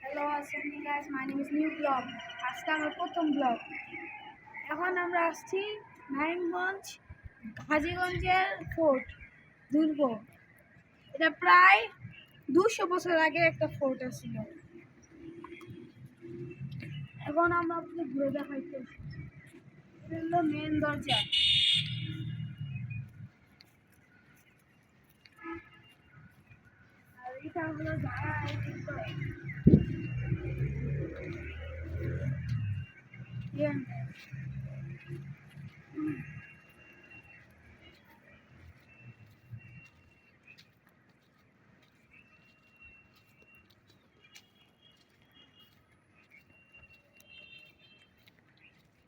Hello আসসালামু guys, my name is new blog. আজকে আমার প্রথম ব্লগ। এখন আমরা আসছি নারায়ণগঞ্জ হাজীগঞ্জের ফোর্ট দুর্গ। এটা প্রায় 200 বছর আগে একটা ফোর্ট ছিল। এখন আমরা আপনাকে ঘুরে দেখাইতে, এটা হলো মেন দরজা। আর এটা হলো যারা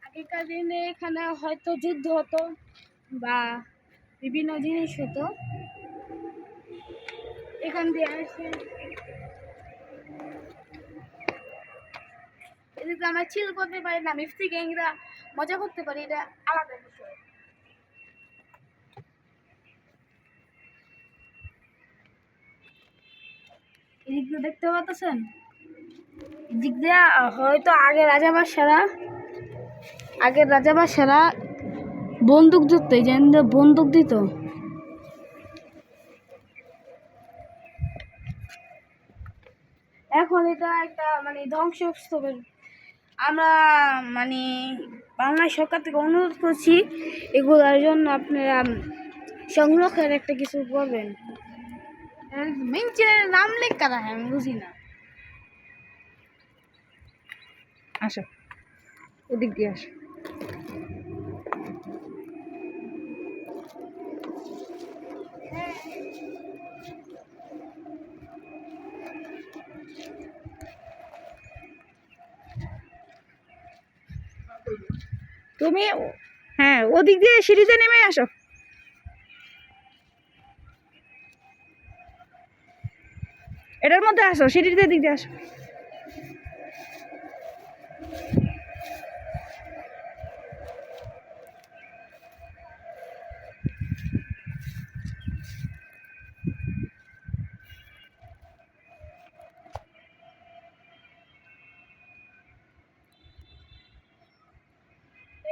আগেকার দিনে এখানে হয়তো যুদ্ধ হতো বা বিভিন্ন জিনিস হতো। এখান দিয়ে আসে এদিকে আমরা চিল করতে পারি না, মিষ্টি গ্যাংরা মজা করতে পারি, এটা আলাদা বিষয়। এদিক দিয়ে দেখতে পাচ্ছেন, এদিক দিয়ে হয়তো আগের রাজাবাসারা বন্দুক ধরত, এই যে বন্দুক দিত। এখন এটা একটা ধ্বংসস্তূপের। আমরা বাংলা সরকার থেকে অনুরোধ করছি এগুলোর জন্য আপনারা সংরক্ষণের একটা কিছু করবেন। মেঞ্চের নাম লেখা রাখে, আমি বুঝি না। আসো, এদিক দিয়ে আসো। তুমি হ্যাঁ, ওদিক দিয়ে সিঁড়িতে নেমে আসো। এটার মধ্যে আসো, সিঁড়িতে দিক দিয়ে আসো।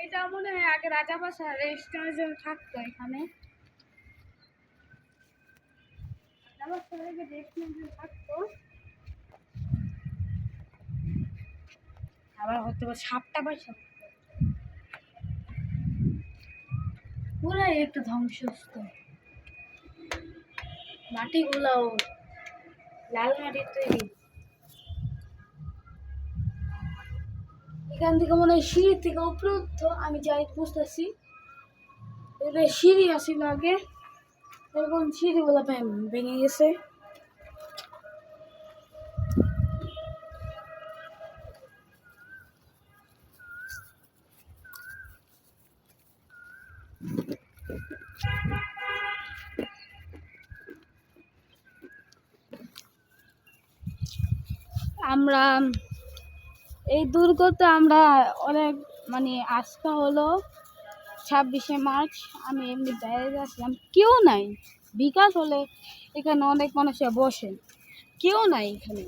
এটা মনে হয় আগে রাজাবাসা রেস্টুরেন্টের জন্য থাকতো এখানে। রাজাবাসার আগে রেস্টুরেন্টের থাকতো। আবার হতে পারে সাপটা পয়সা পুরাই একটা ধ্বংসস্তূপ। মাটিগুলাও লাল মাটির তৈরি। এখান থেকে মনে হয় সিঁড়ি থেকে উপরে উঠতো, আমি যাই বুঝতেছি। এদের সিঁড়ি আসিল আগে, এখন সিঁড়িগুলো ভেঙে গেছে। আমরা এই দুর্গতে আমরা অনেক আজকে হলো 26শে মার্চ। আমি এমনি বাইরে আসলাম, কেউ নাই। বিকাল হলে এখানে অনেক মানুষে বসে, কেউ নাই এখানে।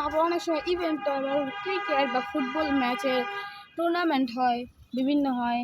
আবার অনেক সময় ইভেন্ট হয়, ক্রিকেট বা ফুটবল ম্যাচের টুর্নামেন্ট হয়, বিভিন্ন হয়।